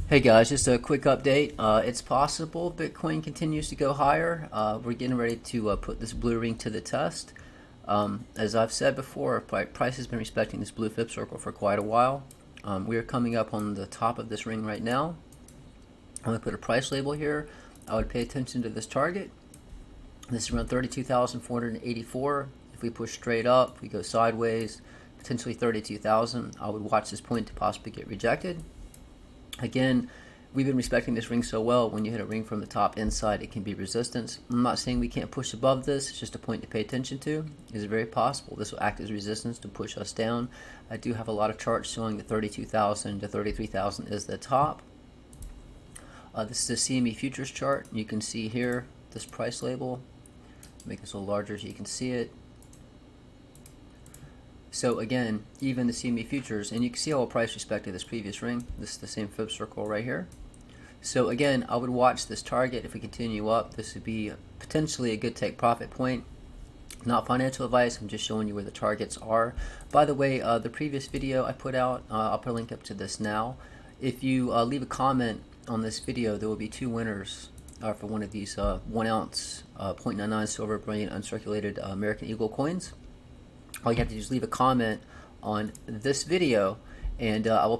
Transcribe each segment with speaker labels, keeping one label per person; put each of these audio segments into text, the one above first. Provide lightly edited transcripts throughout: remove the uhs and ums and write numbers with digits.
Speaker 1: Hey guys, just a quick update. It's possible Bitcoin continues to go higher. We're getting ready to put this blue ring to the test. As I've said before, price has been respecting this blue flip circle for quite a while. We are coming up on the top of this ring right now. I'm going to put a price label here. I would pay attention to this target. This is around 32,484. If we push straight up, we go sideways, potentially 32,000. I would watch this point to possibly get rejected. Again, we've been respecting this ring so well. When you hit a ring from the top inside, it can be resistance. I'm not saying we can't push above this. It's just a point to pay attention to. It's very possible this will act as resistance to push us down. I do have a lot of charts showing that 32,000 to 33,000 is the top. This is a CME futures chart. You can see here this price label. Make this a little larger so you can see it. So again, even the CME futures, and you can see how price respected this previous ring. This is the same flip circle right here. So again, I would watch this target. If we continue up, this would be potentially a good take profit point. Not financial advice, I'm just showing you where the targets are. By the way, the previous video I put out, I'll put a link up to this now. If you leave a comment on this video, there will be two winners for one of these 1 ounce 0.99 silver brilliant uncirculated American Eagle coins. All you have to do is leave a comment on this video, and I'll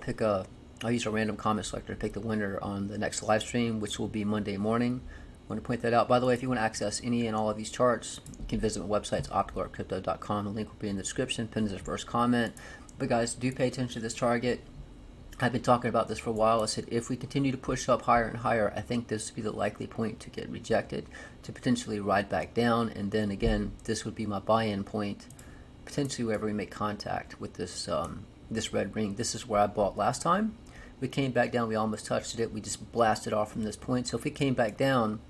Speaker 1: use a random comment selector to pick the winner on the next live stream, which will be Monday morning. I want to point that out. By the way, if you want to access any and all of these charts, you can visit my website, it's opticalartcrypto.com. The link will be in the description, pinned as the first comment. But guys, do pay attention to this target. I've been talking about this for a while. I said if we continue to push up higher and higher, I think this would be the likely point to get rejected, to potentially ride back down, and then again, this would be my buy-in point. Potentially wherever we make contact with this this red ring. This is where I bought last time. We came back down, we almost touched it, we just blasted off from this point. So if we came back down,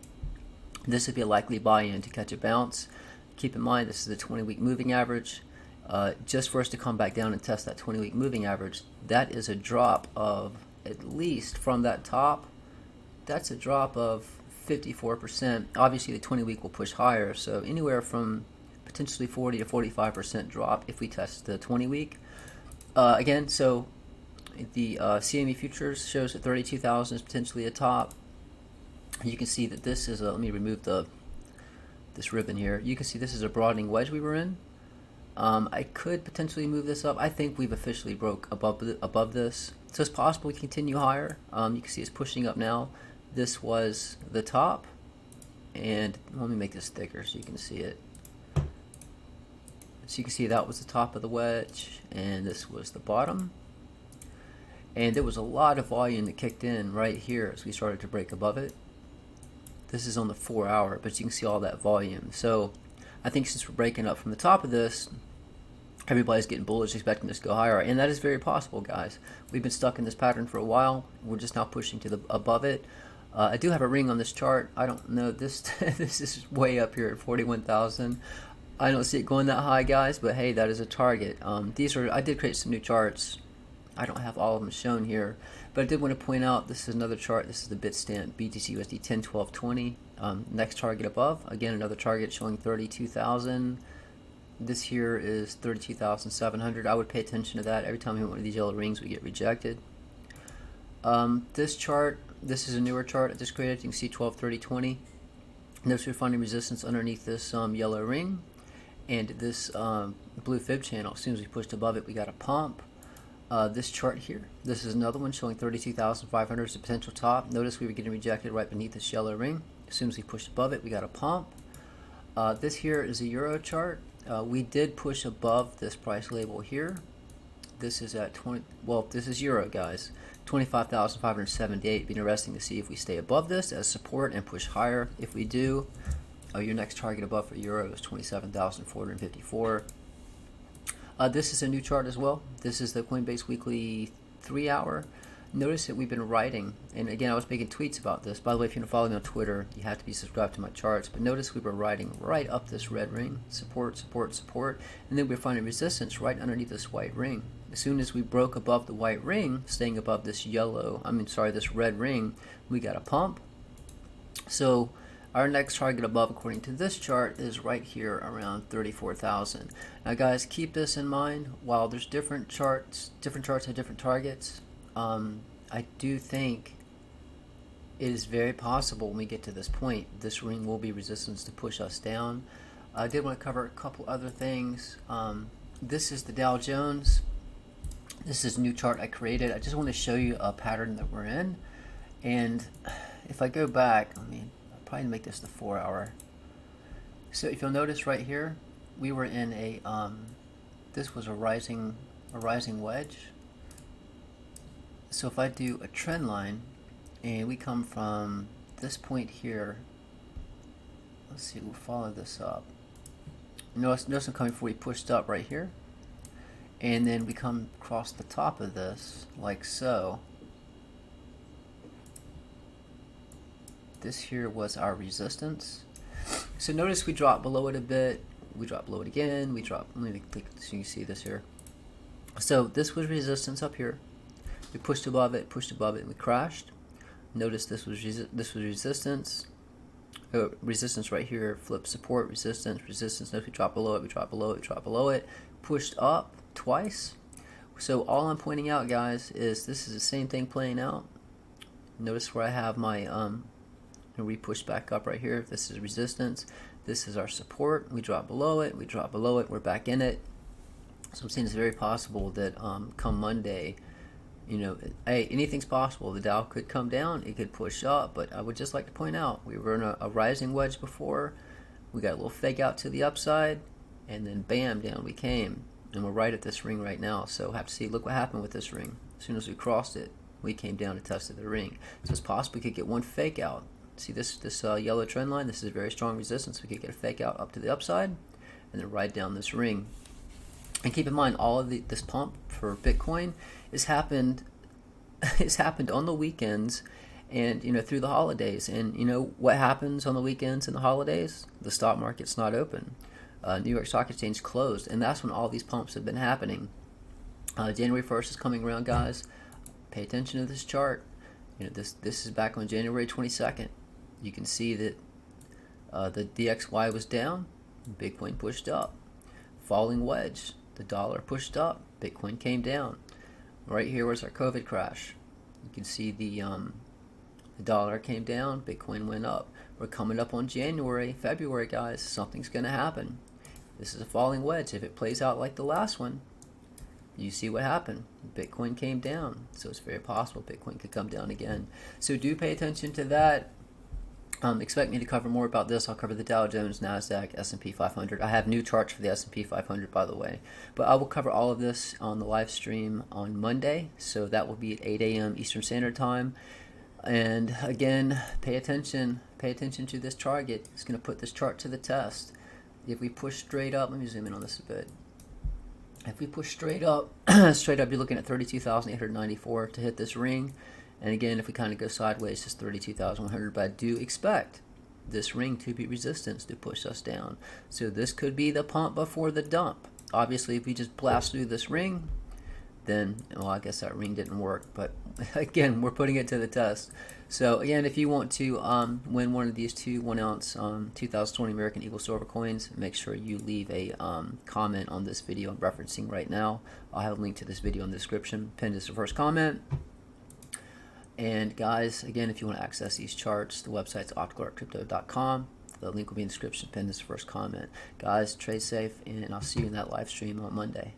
Speaker 1: this would be a likely buy-in to catch a bounce. Keep in mind, this is a 20-week moving average. Just for us to come back down and test that 20-week moving average, that is a drop of, at least from that top, that's a drop of 54%. Obviously the 20-week will push higher, so anywhere from potentially 40 to 45% drop if we test the 20-week. Again, so the CME futures shows that 32,000 is potentially a top. You can see that this is let me remove this ribbon here. You can see this is a broadening wedge we were in. I could potentially move this up. I think we've officially broke above this, so it's possible we continue higher. You can see it's pushing up now. This was the top, and let me make this thicker so you can see it. So you can see that was the top of the wedge, and this was the bottom. And there was a lot of volume that kicked in right here as we started to break above it. This is on the 4 hour, but you can see all that volume. So I think since we're breaking up from the top of this, everybody's getting bullish, expecting this to go higher, and that is very possible, guys. We've been stuck in this pattern for a while. We're just now pushing to the above it. I do have a ring on this chart. I don't know, this this is way up here at 41,000. I don't see it going that high, guys, but hey, that is a target. I did create some new charts. I don't have all of them shown here, but I did want to point out this is another chart. This is the Bitstamp BTC USD 10, 12, 20. Next target above, again another target showing 32,000. This here is 32,700. I would pay attention to that. Every time we hit one of these yellow rings, we get rejected. This chart, this is a newer chart I just created. You can see 12, 30, 20. Notice we're finding resistance underneath this yellow ring. And this blue fib channel, as soon as we pushed above it, we got a pump. This chart here, this is another one showing 32,500 as a potential top. Notice we were getting rejected right beneath this yellow ring. As soon as we pushed above it, we got a pump. This here is a euro chart. We did push above this price label here. This is at 20. Well, this is euro, guys. 25,578. It'd be interesting to see if we stay above this as support and push higher. If we do, your next target above for euro is 27,454. This is a new chart as well. This is the Coinbase weekly 3 hour. Notice that we've been writing, and again, I was making tweets about this. By the way, if you want to follow me on Twitter, you have to be subscribed to my charts. But notice we were riding right up this red ring, support, support, support, and then we're finding resistance right underneath this white ring. As soon as we broke above the white ring, staying above this this red ring, we got a pump. So our next target above, according to this chart, is right here around 34,000. Now guys, keep this in mind. While there's different charts have different targets, I do think It is very possible when we get to this point, this ring will be resistance to push us down. I did want to cover a couple other things. This is the Dow Jones. This is a new chart I created. I just want to show you a pattern that we're in. And if I go back, I'll probably make this the 4 hour. So if you'll notice right here, we were in a, this was a rising wedge. So if I do a trend line, and we come from this point here, let's see, we'll follow this up. Notice I'm coming before we pushed up right here, and then we come across the top of this like so. This here was our resistance. So notice we dropped below it a bit, we dropped below it again, we dropped, let me click so you can see this here. So this was resistance up here. We pushed above it, and we crashed. Notice this was resistance. Resistance right here, flip support, resistance. Notice we drop below it, pushed up twice. So all I'm pointing out, guys, is this is the same thing playing out. Notice where I have my we push back up right here. This is resistance. This is our support. We drop below it. We're back in it. So I'm saying it's very possible that come Monday, hey, anything's possible. The Dow could come down, it could push up, but I would just like to point out we were in a rising wedge before. We got a little fake out to the upside, and then bam, down we came, and we're right at this ring right now. So have to see, look what happened with this ring. As soon as we crossed it, we came down and tested the ring. So it's possible we could get one fake out. See this yellow trend line? This is very strong resistance. We could get a fake out up to the upside, and then right down this ring. And keep in mind, all of this pump for Bitcoin has happened on the weekends and through the holidays. And what happens on the weekends and the holidays? The stock market's not open. New York Stock Exchange closed, and that's when all these pumps have been happening. January 1st is coming around, guys. Pay attention to this chart. This is back on January 22nd. You can see that the DXY was down, Bitcoin pushed up. Falling wedge, the dollar pushed up, Bitcoin came down. Right here was our COVID crash. You can see the dollar came down, Bitcoin went up. We're coming up on February, guys. Something's going to happen. This is a falling wedge. If it plays out like the last one, you see what happened. Bitcoin came down. So it's very possible Bitcoin could come down again. So do pay attention to that. Expect me to cover more about this. I'll cover the Dow Jones, NASDAQ, S&P 500. I have new charts for the S&P 500, by the way. But I will cover all of this on the live stream on Monday. So that will be at 8 a.m. Eastern Standard Time. And again, pay attention to this target. It's going to put this chart to the test. If we push straight up, let me zoom in on this a bit. If we push straight up, you're looking at 32,894 to hit this ring. And again, if we kind of go sideways, it's 32,100. But I do expect this ring to be resistance to push us down. So this could be the pump before the dump. Obviously, if we just blast through this ring, then, well, I guess that ring didn't work. But again, we're putting it to the test. So again, if you want to win one of these 1 ounce 2020 American Eagle silver coins, make sure you leave a comment on this video I'm referencing right now. I'll have a link to this video in the description, pinned as the first comment. And guys, again, if you want to access these charts, the website's octalarcrypto.com. The link will be in the description, pinned as the first comment. Guys, trade safe, and I'll see you in that live stream on Monday.